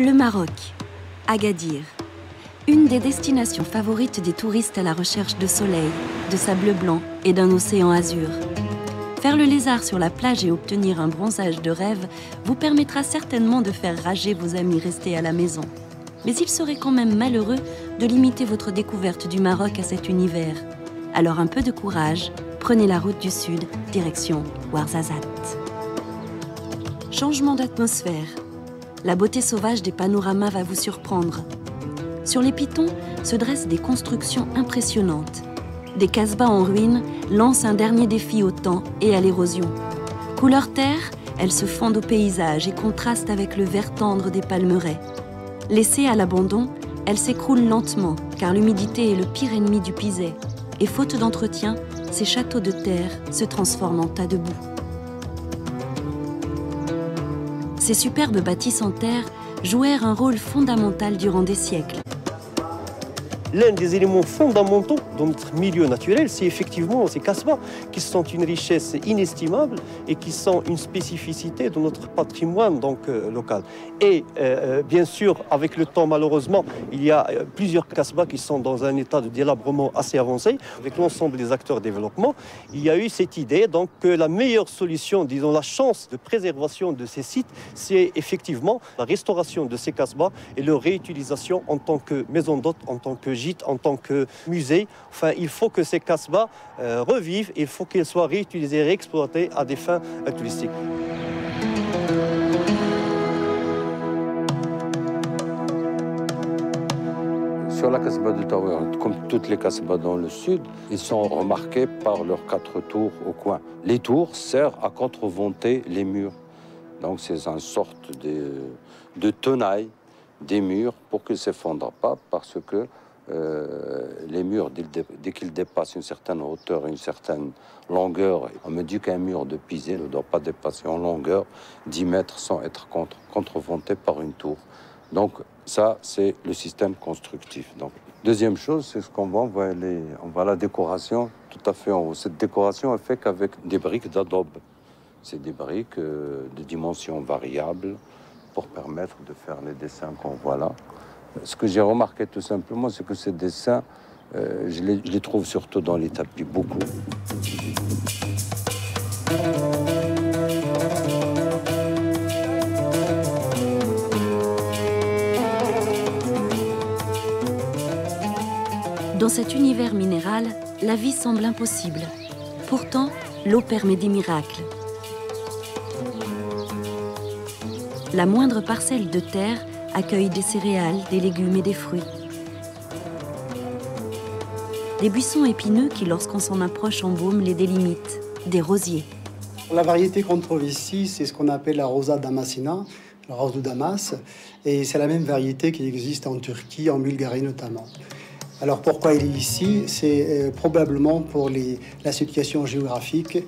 Le Maroc, Agadir. Une des destinations favorites des touristes à la recherche de soleil, de sable blanc et d'un océan azur. Faire le lézard sur la plage et obtenir un bronzage de rêve vous permettra certainement de faire rager vos amis restés à la maison. Mais il serait quand même malheureux de limiter votre découverte du Maroc à cet univers. Alors un peu de courage, prenez la route du sud, direction Ouarzazate. Changement d'atmosphère. La beauté sauvage des panoramas va vous surprendre. Sur les pitons se dressent des constructions impressionnantes. Des casbahs en ruine lancent un dernier défi au temps et à l'érosion. Couleur terre, elles se fondent au paysage et contrastent avec le vert tendre des palmeraies. Laissées à l'abandon, elles s'écroulent lentement, car l'humidité est le pire ennemi du pisé. Et faute d'entretien, ces châteaux de terre se transforment en tas de boue. Ces superbes bâtisses en terre jouèrent un rôle fondamental durant des siècles. L'un des éléments fondamentaux de notre milieu naturel, c'est effectivement ces casbahs, qui sont une richesse inestimable et qui sont une spécificité de notre patrimoine local. Et bien sûr, avec le temps, malheureusement, il y a plusieurs casbahs qui sont dans un état de délabrement assez avancé. Avec l'ensemble des acteurs de développement, il y a eu cette idée que la meilleure solution, disons la chance de préservation de ces sites, c'est effectivement la restauration de ces casbahs et leur réutilisation en tant que maison d'hôtes, en tant que gîte, en tant que musée. Enfin, il faut que ces casbahs revivent, il faut qu'ils soient réutilisés et réexploités à des fins touristiques. Sur la casbah de Taouer, comme toutes les casbahs dans le sud, ils sont remarqués par leurs 4 tours au coin. Les tours servent à contreventer les murs. Donc c'est une sorte de tenaille des murs pour qu'ils ne s'effondrent pas, parce que les murs, dès qu'ils dépassent une certaine hauteur, une certaine longueur, on me dit qu'un mur de pisé ne doit pas dépasser en longueur 10 mètres sans être contreventé par une tour. Donc ça, c'est le système constructif. Donc, deuxième chose, c'est ce qu'on voit, on voit la décoration tout à fait en haut. Cette décoration est faite qu'avec des briques d'adobe. C'est des briques de dimensions variables pour permettre de faire les dessins qu'on voit là. Ce que j'ai remarqué tout simplement, c'est que ces dessins, je les trouve surtout dans les tapis, beaucoup. Dans cet univers minéral, la vie semble impossible. Pourtant, l'eau permet des miracles. La moindre parcelle de terre accueille des céréales, des légumes et des fruits. Des buissons épineux qui, lorsqu'on s'en approche, embaument les délimites, des rosiers. La variété qu'on trouve ici, c'est ce qu'on appelle la Rosa damascena, la rose de Damas, et c'est la même variété qui existe en Turquie, en Bulgarie notamment. Alors pourquoi il est ici? C'est probablement pour la situation géographique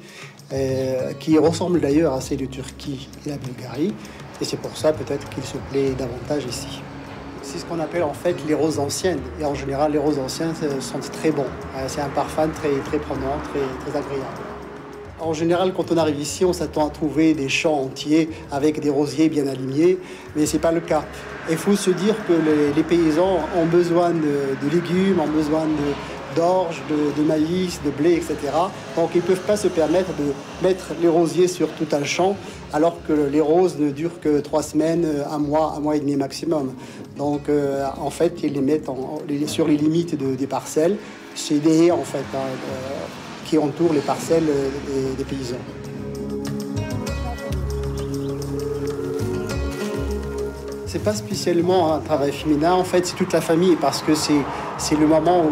qui ressemble d'ailleurs à celle de Turquie et la Bulgarie. Et c'est pour ça peut-être qu'il se plaît davantage ici. C'est ce qu'on appelle en fait les roses anciennes. Et en général, les roses anciennes sentent très bon. C'est un parfum très prenant, très agréable. En général, quand on arrive ici, on s'attend à trouver des champs entiers avec des rosiers bien alignés, mais ce n'est pas le cas. Il faut se dire que les paysans ont besoin de légumes, ont besoin d'orge, de maïs, de blé, etc. Donc ils ne peuvent pas se permettre de mettre les rosiers sur tout un champ, alors que les roses ne durent que 3 semaines, un mois et demi maximum. Donc en fait, ils les mettent sur les limites des parcelles. C'est des haies en fait qui entourent les parcelles des paysans. C'est pas spécialement un travail féminin, en fait c'est toute la famille, parce que c'est le moment où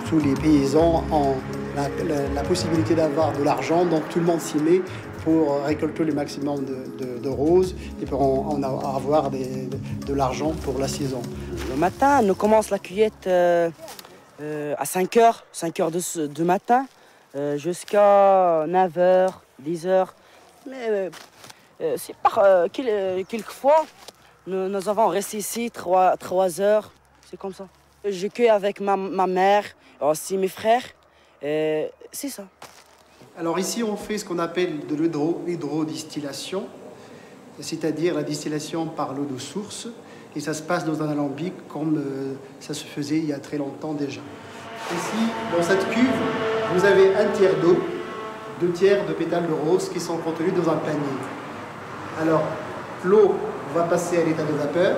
tous les paysans ont la possibilité d'avoir de l'argent, donc tout le monde s'y met pour récolter le maximum de roses et pour en avoir de l'argent pour la saison. Le matin, on commence la cueillette à 5h du matin, jusqu'à 9h, 10h. Mais c'est quelquefois, nous avons resté ici 3 heures, c'est comme ça. Je cueille avec ma mère, aussi mes frères, c'est ça. Alors ici, on fait ce qu'on appelle de l'hydrodistillation. c'est-à-dire la distillation par l'eau de source, et ça se passe dans un alambic comme ça se faisait il y a très longtemps déjà. Ici, dans cette cuve, vous avez un tiers d'eau, 2 tiers de pétales de rose qui sont contenus dans un panier. Alors, l'eau va passer à l'état de vapeur.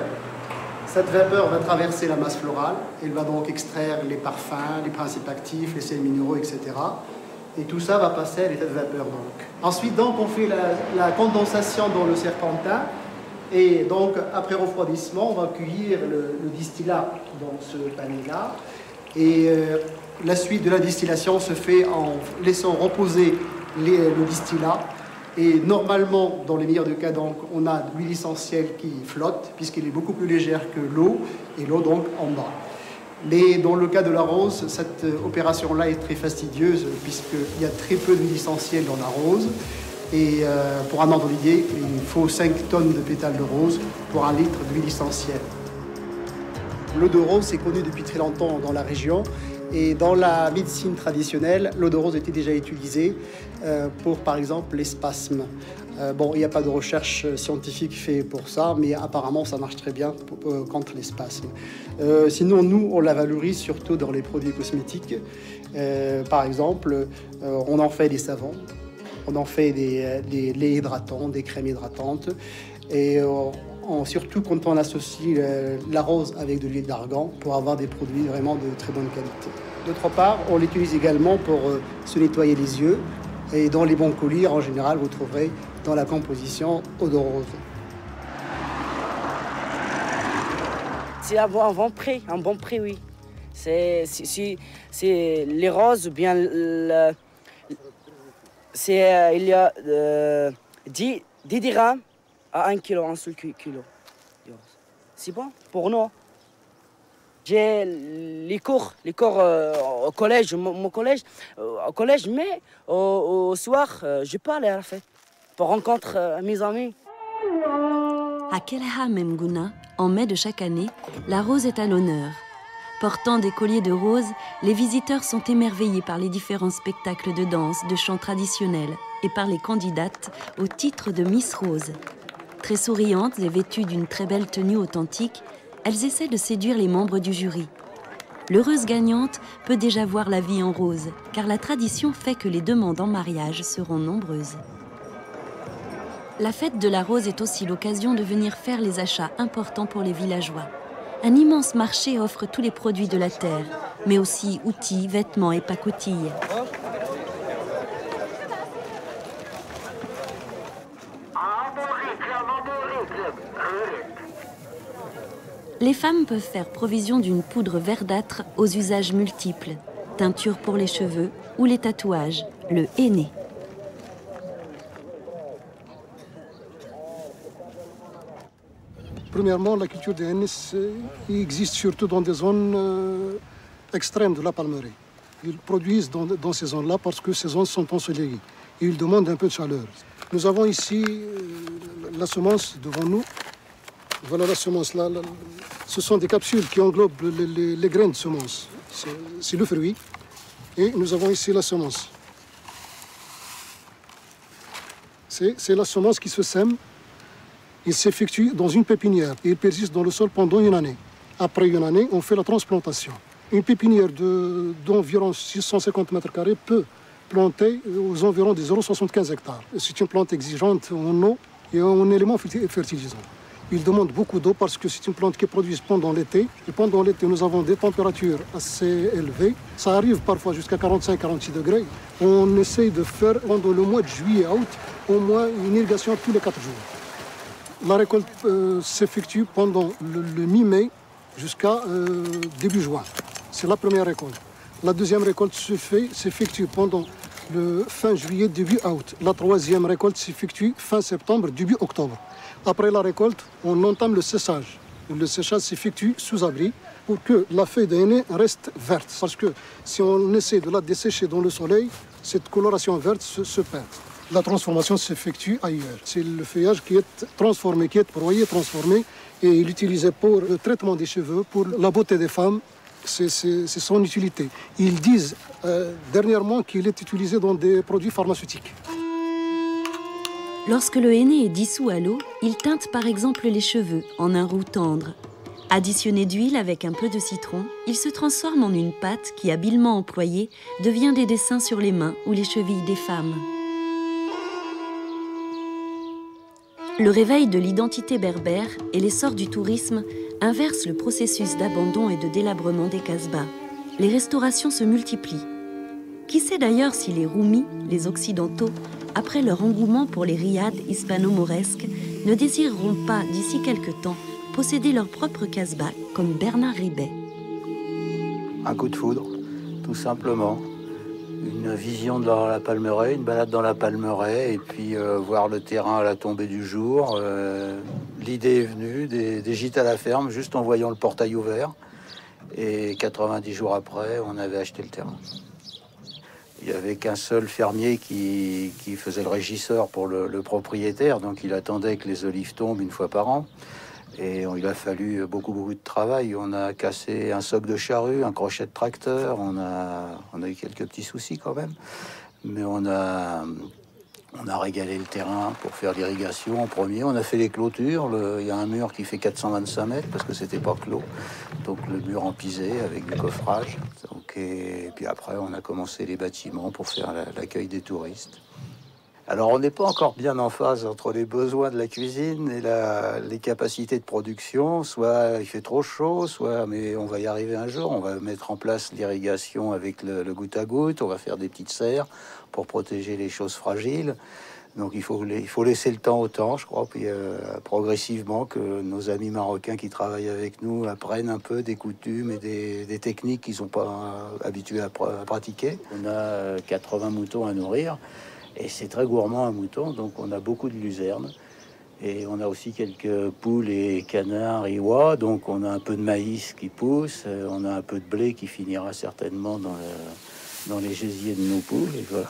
Cette vapeur va traverser la masse florale. Elle va donc extraire les parfums, les principes actifs, les sels minéraux, etc. Et tout ça va passer à l'état de vapeur. Ensuite, donc, on fait la condensation dans le serpentin. Et donc, après refroidissement, on va cueillir le distillat dans ce panier-là. Et la suite de la distillation se fait en laissant reposer le distillat. Et normalement, dans les meilleurs des cas, donc, on a de l'huile essentielle qui flotte, puisqu'elle est beaucoup plus légère que l'eau, et l'eau donc en bas. Mais dans le cas de la rose, cette opération-là est très fastidieuse, puisqu'il y a très peu d'huile essentielle dans la rose. Et pour un ordre d'idée, il faut 5 tonnes de pétales de rose pour 1 litre d'huile essentielle. L'eau de rose est connue depuis très longtemps dans la région. Et dans la médecine traditionnelle, l'eau de rose était déjà utilisée pour, par exemple, les spasmes. Bon, il n'y a pas de recherche scientifique faite pour ça, mais apparemment, ça marche très bien contre les spasmes. Sinon, nous, on la valorise surtout dans les produits cosmétiques. Par exemple, on en fait des savons, on en fait des laits hydratants, des crèmes hydratantes. Et surtout quand on associe la rose avec de l'huile d'argan pour avoir des produits vraiment de très bonne qualité. D'autre part, on l'utilise également pour se nettoyer les yeux. Et dans les bons colis, en général, vous trouverez dans la composition eau de rose. C'est un bon prix, oui. C'est les roses, bien, il y a 10 dirhams à 1 kilo, un seul kilo. C'est bon pour nous. J'ai les cours au collège, mon collège, mais au soir, je parle à la fête pour rencontrer mes amis. À Kelha Memgouna, en mai de chaque année, la rose est à l'honneur. Portant des colliers de roses, les visiteurs sont émerveillés par les différents spectacles de danse, de chants traditionnels et par les candidates au titre de Miss Rose. Très souriantes et vêtues d'une très belle tenue authentique, elles essaient de séduire les membres du jury. L'heureuse gagnante peut déjà voir la vie en rose, car la tradition fait que les demandes en mariage seront nombreuses. La fête de la rose est aussi l'occasion de venir faire les achats importants pour les villageois. Un immense marché offre tous les produits de la terre, mais aussi outils, vêtements et pacotilles. Les femmes peuvent faire provision d'une poudre verdâtre aux usages multiples, teinture pour les cheveux ou les tatouages, le henné. Premièrement, la culture du henné existe surtout dans des zones extrêmes de la palmeraie. Ils produisent dans ces zones-là parce que ces zones sont ensoleillées et ils demandent un peu de chaleur. Nous avons ici la semence devant nous. Voilà la semence là. Ce sont des capsules qui englobent les graines de semence. C'est le fruit. Et nous avons ici la semence. C'est la semence qui se sème. Il s'effectue dans une pépinière et il persiste dans le sol pendant 1 année. Après 1 année, on fait la transplantation. Une pépinière d'environ 650 mètres carrés peut planter aux environs de 0,75 hectares. C'est une plante exigeante en eau et en éléments fertilisants. Il demande beaucoup d'eau parce que c'est une plante qui produit pendant l'été. Et pendant l'été, nous avons des températures assez élevées. Ça arrive parfois jusqu'à 45-46 degrés. On essaye de faire, pendant le mois de juillet-août, au moins une irrigation tous les 4 jours. La récolte s'effectue pendant le mi-mai jusqu'à début juin. C'est la première récolte. La deuxième récolte s'effectue pendant le fin juillet, début août. La troisième récolte s'effectue fin septembre, début octobre. Après la récolte, on entame le séchage. Le séchage s'effectue sous abri pour que la feuille de henné reste verte. Parce que si on essaie de la dessécher dans le soleil, cette coloration verte se perd. La transformation s'effectue ailleurs. C'est le feuillage qui est transformé, qui est broyé, transformé, et il est utilisé pour le traitement des cheveux, pour la beauté des femmes. C'est son utilité. Ils disent dernièrement qu'il est utilisé dans des produits pharmaceutiques. Lorsque le henné est dissous à l'eau, il teinte par exemple les cheveux en un roux tendre. Additionné d'huile avec un peu de citron, il se transforme en une pâte qui, habilement employée, devient des dessins sur les mains ou les chevilles des femmes. Le réveil de l'identité berbère et l'essor du tourisme inversent le processus d'abandon et de délabrement des Casbahs. Les restaurations se multiplient. Qui sait d'ailleurs si les Roumis, les Occidentaux, après leur engouement pour les riads hispano-mauresques, ne désireront pas, d'ici quelque temps, posséder leur propre Casbah comme Bernard Ribet. Un coup de foudre, tout simplement. Une vision dans la Palmeraie, une balade dans la Palmeraie, et puis voir le terrain à la tombée du jour. L'idée est venue des gîtes à la ferme, juste en voyant le portail ouvert. Et 90 jours après, on avait acheté le terrain. Il n'y avait qu'un seul fermier qui faisait le régisseur pour le propriétaire, donc il attendait que les olives tombent une fois par an. Et il a fallu beaucoup de travail. On a cassé un soc de charrue, un crochet de tracteur. On a eu quelques petits soucis quand même. Mais on a régalé le terrain pour faire l'irrigation en premier. On a fait les clôtures. Il y a un mur qui fait 425 mètres parce que c'était pas clos. Donc le mur en pisé avec du coffrage. Et puis après, on a commencé les bâtiments pour faire l'accueil des touristes. Alors, on n'est pas encore bien en phase entre les besoins de la cuisine et les capacités de production. Soit il fait trop chaud, mais on va y arriver un jour. On va mettre en place l'irrigation avec le goutte à goutte. On va faire des petites serres pour protéger les choses fragiles. Donc, il faut laisser le temps au temps, je crois. Puis, progressivement, que nos amis marocains qui travaillent avec nous apprennent un peu des coutumes et des techniques qu'ils ne sont pas habitués à pratiquer. On a 80 moutons à nourrir. Et c'est très gourmand un mouton, donc on a beaucoup de luzerne. Et on a aussi quelques poules et canards et oies, donc on a un peu de maïs qui pousse, on a un peu de blé qui finira certainement dans les gésiers de nos poules, et voilà.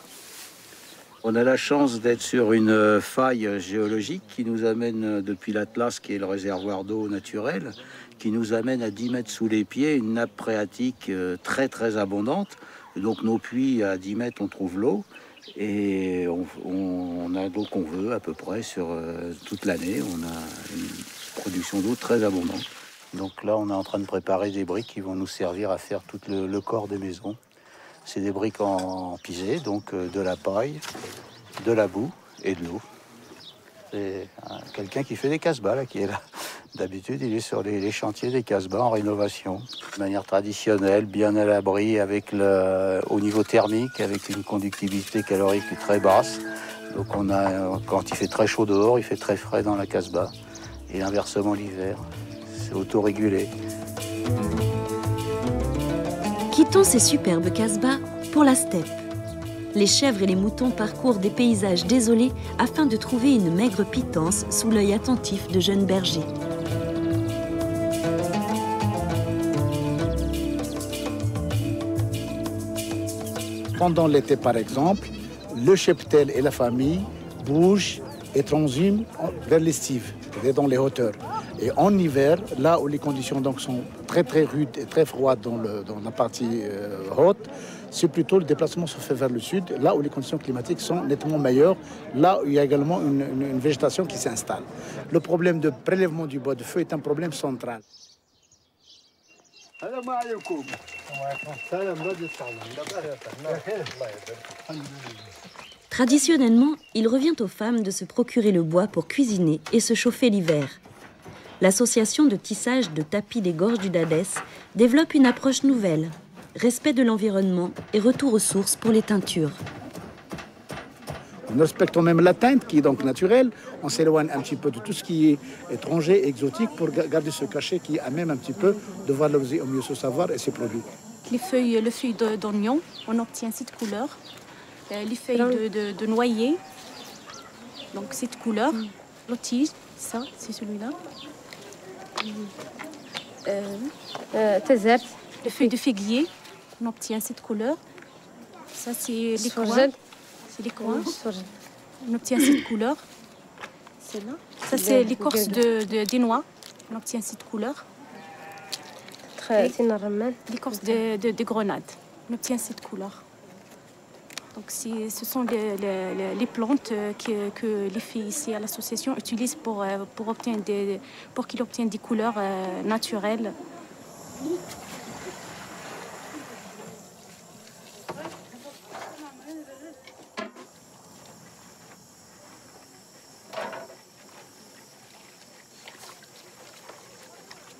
On a la chance d'être sur une faille géologique qui nous amène depuis l'Atlas, qui est le réservoir d'eau naturel, qui nous amène à 10 mètres sous les pieds, une nappe phréatique très très abondante. Donc nos puits, à 10 mètres, on trouve l'eau. Et on a d'eau qu'on veut à peu près sur toute l'année. On a une production d'eau très abondante. Donc là, on est en train de préparer des briques qui vont nous servir à faire tout le corps des maisons. C'est des briques en pisé, donc de la paille, de la boue et de l'eau. C'est quelqu'un qui fait des Casbahs là, qui est là. D'habitude, il est sur les chantiers des Casbahs en rénovation, de manière traditionnelle, bien à l'abri, au niveau thermique, avec une conductibilité calorique très basse. Donc quand il fait très chaud dehors, il fait très frais dans la Casbah. Et inversement l'hiver, c'est autorégulé. Quittons ces superbes Casbahs pour la steppe. Les chèvres et les moutons parcourent des paysages désolés afin de trouver une maigre pitance sous l'œil attentif de jeunes bergers. Pendant l'été, par exemple, le cheptel et la famille bougent et transhument vers l'estive, dans les hauteurs. Et en hiver, là où les conditions donc, sont très très rudes et très froides dans la partie haute, c'est plutôt le déplacement se fait vers le sud, là où les conditions climatiques sont nettement meilleures, là où il y a également une végétation qui s'installe. Le problème de prélèvement du bois de feu est un problème central. Traditionnellement, il revient aux femmes de se procurer le bois pour cuisiner et se chauffer l'hiver. L'association de tissage de tapis des gorges du Dadès développe une approche nouvelle, respect de l'environnement et retour aux sources pour les teintures. Nous respectons même la teinte qui est donc naturelle. On s'éloigne un petit peu de tout ce qui est étranger, exotique, pour garder ce cachet qui amène un petit peu de valoriser au mieux ce savoir et ses produits. Le feuille d'oignon, on obtient cette couleur. Les feuilles de noyer, donc cette couleur. Le tige, ça, c'est celui-là. Les feuilles de figuier, on obtient cette couleur. Ça, c'est les coins. C'est les coins. On obtient cette couleur. C'est là. Ça, c'est l'écorce des noix. On obtient cette couleur. L'écorce des grenades. On obtient cette couleur. Donc, ce sont les plantes que les filles ici à l'association utilisent pour qu'ils obtiennent des couleurs naturelles.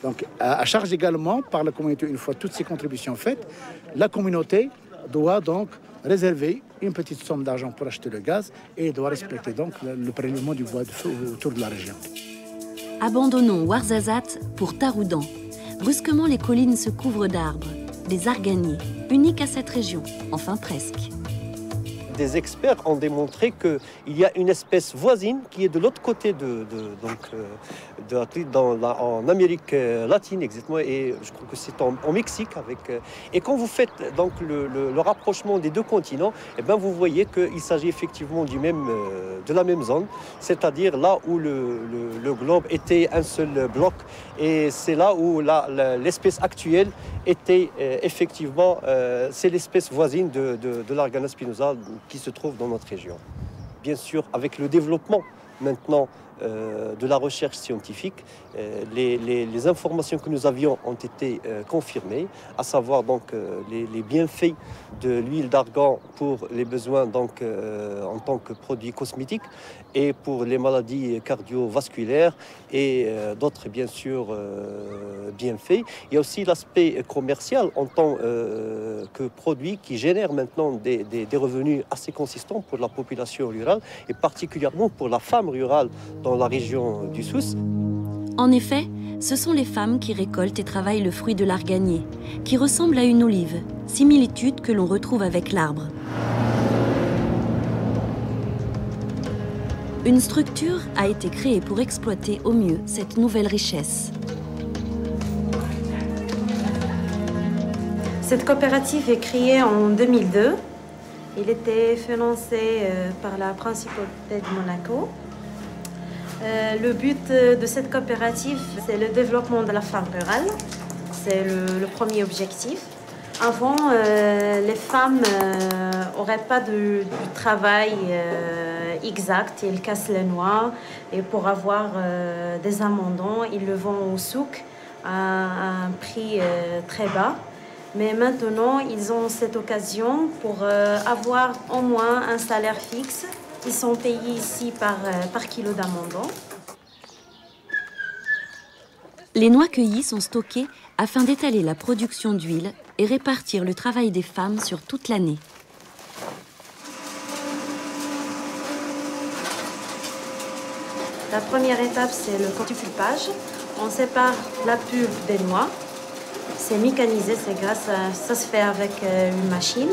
Donc, à charge également par la communauté, une fois toutes ces contributions faites, la communauté doit donc réserver une petite somme d'argent pour acheter le gaz et doit respecter donc le prélèvement du bois de feu autour de la région. Abandonnons Ouarzazate pour Taroudan. Brusquement, les collines se couvrent d'arbres, des arganiers, uniques à cette région, enfin presque. Des experts ont démontré qu'il y a une espèce voisine qui est de l'autre côté en Amérique latine exactement, et je crois que c'est au Mexique. Et quand vous faites donc le rapprochement des deux continents, eh bien vous voyez qu'il s'agit effectivement de la même zone, c'est-à-dire là où le globe était un seul bloc, et c'est là où l'espèce actuelle était effectivement, c'est l'espèce voisine de l'Argana spinosa qui se trouve dans notre région. Bien sûr, avec le développement maintenant de la recherche scientifique, les informations que nous avions ont été confirmées, à savoir donc les bienfaits de l'huile d'argan pour les besoins donc en tant que produit cosmétique et pour les maladies cardiovasculaires et d'autres bien sûr bienfaits. Il y a aussi l'aspect commercial en tant que produit qui génère maintenant des revenus assez consistants pour la population rurale et particulièrement pour la femme rurale dans la région du Souss. En effet, ce sont les femmes qui récoltent et travaillent le fruit de l'arganier, qui ressemble à une olive, similitude que l'on retrouve avec l'arbre. Une structure a été créée pour exploiter au mieux cette nouvelle richesse. Cette coopérative est créée en 2002. Il était financé par la Principauté de Monaco. Le but de cette coopérative, c'est le développement de la femme rurale. C'est le premier objectif. Avant, les femmes n'auraient pas du travail exact. Ils cassent les noix et pour avoir des amendants, ils le vendent au souk à un prix très bas. Mais maintenant, ils ont cette occasion pour avoir au moins un salaire fixe. Ils sont payés ici par kilo d'amendant. Les noix cueillies sont stockées afin d'étaler la production d'huile et répartir le travail des femmes sur toute l'année. La première étape, c'est le pulpage. On sépare la pulpe des noix. C'est mécanisé, ça se fait avec une machine.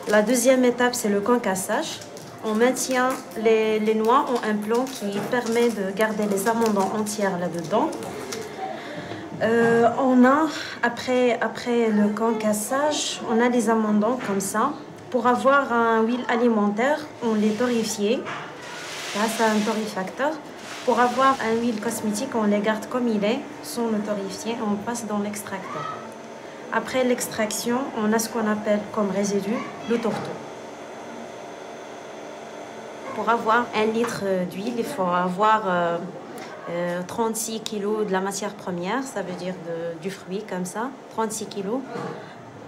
La deuxième étape, c'est le concassage. On maintient les noix en un plan qui permet de garder les amendants entières là-dedans. Après le concassage, on a des amendants comme ça. Pour avoir un huile alimentaire, on les torréfie grâce à un torréfacteur. Pour avoir un huile cosmétique, on les garde comme il est, sans le torréfier, on passe dans l'extracteur. Après l'extraction, on a ce qu'on appelle comme résidu le tourteau. Pour avoir 1 litre d'huile, il faut avoir 36 kg de la matière première, ça veut dire du fruit comme ça, 36 kg,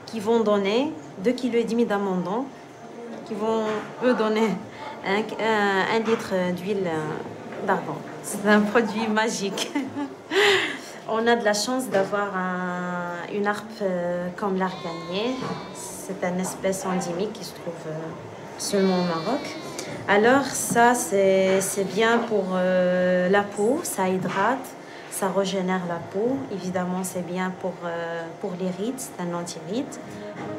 qui vont donner 2,5 kg d'amendants, qui vont eux donner 1 litre d'huile d'argan. C'est un produit magique. On a de la chance d'avoir une harpe comme l'arganier. C'est une espèce endémique qui se trouve seulement au Maroc. Alors ça, c'est bien pour la peau, ça hydrate, ça régénère la peau. Évidemment, c'est bien pour les rides, c'est un anti-ride.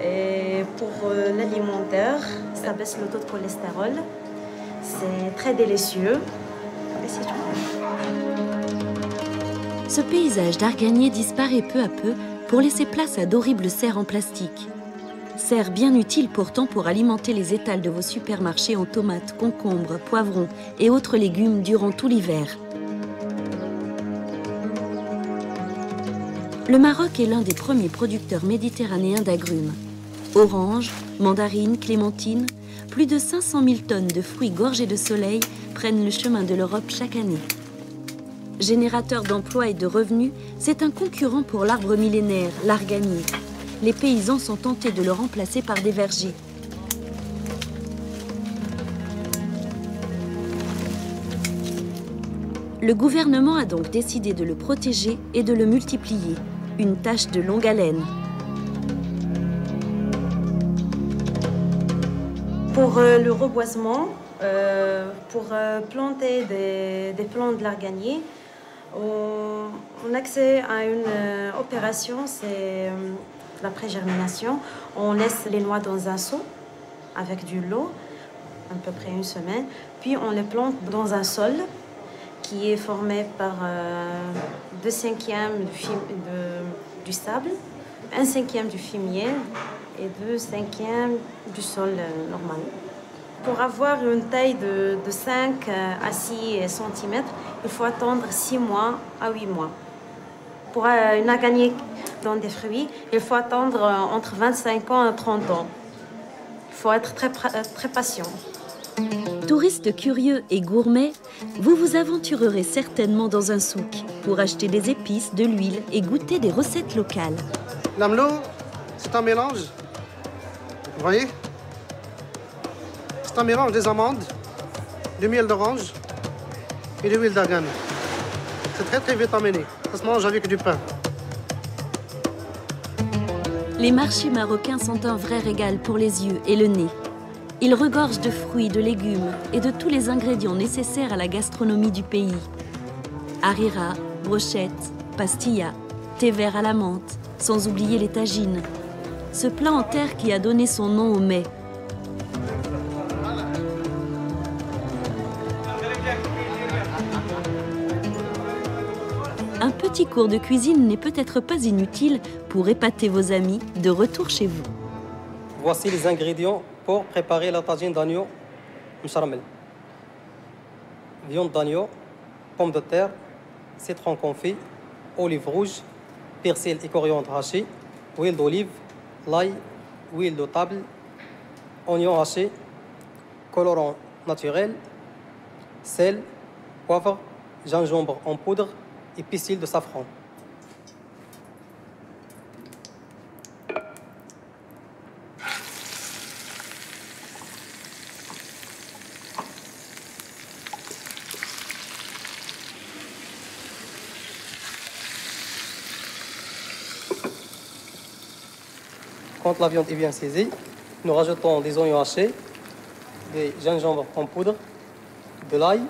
Et pour l'alimentaire, ça baisse le taux de cholestérol. C'est très délicieux. Et c'est tout. Ce paysage d'arganier disparaît peu à peu pour laisser place à d'horribles serres en plastique. Serres bien utiles pourtant pour alimenter les étals de vos supermarchés en tomates, concombres, poivrons et autres légumes durant tout l'hiver. Le Maroc est l'un des premiers producteurs méditerranéens d'agrumes. Oranges, mandarines, clémentines, plus de 500 000 tonnes de fruits gorgés de soleil prennent le chemin de l'Europe chaque année. Générateur d'emplois et de revenus, c'est un concurrent pour l'arbre millénaire, l'arganier. Les paysans sont tentés de le remplacer par des vergers. Le gouvernement a donc décidé de le protéger et de le multiplier, une tâche de longue haleine. Pour le reboisement, pour planter des plants de l'arganier, on a accès à une opération, c'est la pré-germination. On laisse les noix dans un seau avec du lot, à peu près une semaine, puis on les plante dans un sol qui est formé par 2/5 du sable, 1/5 du fumier et 2/5 du sol normal. Pour avoir une taille de 5 à 6 cm, il faut attendre 6 mois à 8 mois. Pour une arganier dans des fruits, il faut attendre entre 25 ans et 30 ans. Il faut être très patient. Touristes curieux et gourmets, vous vous aventurerez certainement dans un souk pour acheter des épices, de l'huile et goûter des recettes locales. L'amlo, c'est un mélange. Vous voyez? C'est un mélange des amandes, du miel d'orange et de l'huile d'argan. C'est très vitaminé. Ça se mange avec du pain. Les marchés marocains sont un vrai régal pour les yeux et le nez. Ils regorgent de fruits, de légumes et de tous les ingrédients nécessaires à la gastronomie du pays. Harira, brochettes, pastillas, thé vert à la menthe, sans oublier les tagines. Ce plat en terre qui a donné son nom au mets. Un petit cours de cuisine n'est peut-être pas inutile pour épater vos amis de retour chez vous. Voici les ingrédients pour préparer la tagine d'agneau mcharamel. Viande d'agneau, pommes de terre, citron confit, olive rouge, persil et coriandre haché, huile d'olive, l'ail, huile de table, oignon haché, colorant naturel, sel, poivre, gingembre en poudre et pistil de safran. Quand la viande est bien saisie, nous rajoutons des oignons hachés, des gingembre en poudre, de l'ail,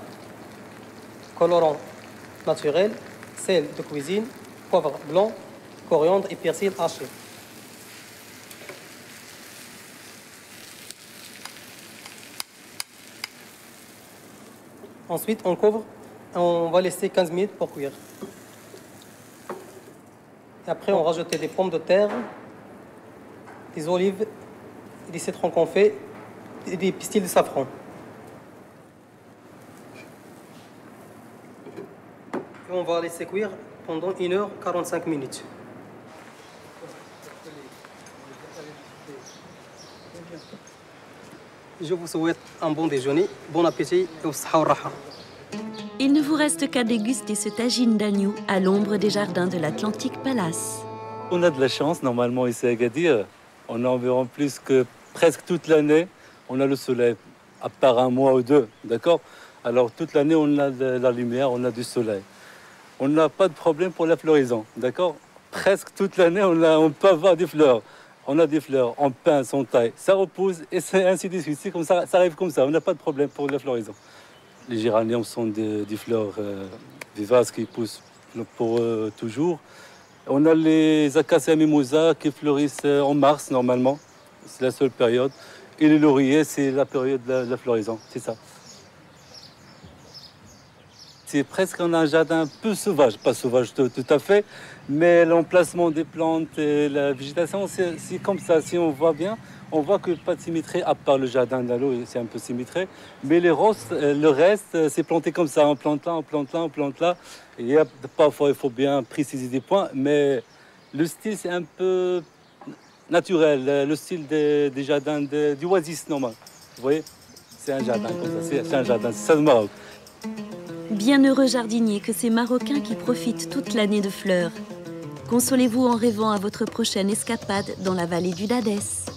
colorant naturel, sel de cuisine, poivre blanc, coriandre et persil haché. Ensuite, on couvre et on va laisser 15 minutes pour cuire. Et après, on rajoute des pommes de terre, des olives, des citrons confits et des pistils de safran. Et on va laisser cuire pendant 1h45 minutes. Je vous souhaite un bon déjeuner, bon appétit et au saha raha. Il ne vous reste qu'à déguster ce tagine d'agneau à l'ombre des jardins de l'Atlantic Palace. On a de la chance, normalement, ici à Agadir. On a environ plus que presque toute l'année, on a le soleil, à part un mois ou deux, d'accord? Alors toute l'année, on a de la lumière, on a du soleil. On n'a pas de problème pour la floraison, d'accord? Presque toute l'année, on peut avoir des fleurs. On a des fleurs, on pince, on taille, ça repousse et c'est ainsi de suite. C'est comme ça arrive comme ça, on n'a pas de problème pour la floraison. Les géraniums sont des fleurs vivaces qui poussent pour toujours. On a les acacias mimosa qui fleurissent en mars normalement, c'est la seule période. Et les lauriers, c'est la période de la floraison, c'est ça. C'est presque un jardin un peu sauvage, pas sauvage tout à fait, mais l'emplacement des plantes et la végétation, c'est comme ça. Si on voit bien, on voit que pas de symétrie, à part le jardin d'Allo, c'est un peu symétré. Mais les roses, le reste, c'est planté comme ça. On plante là, on plante là, on plante là. Et parfois, il faut bien préciser des points, mais le style, c'est un peu naturel, le style des jardins du oasis normal. Vous voyez, c'est un jardin comme ça, c'est un jardin, c'est ça le Maroc. Bienheureux jardiniers que ces Marocains qui profitent toute l'année de fleurs. Consolez-vous en rêvant à votre prochaine escapade dans la vallée du Dadès.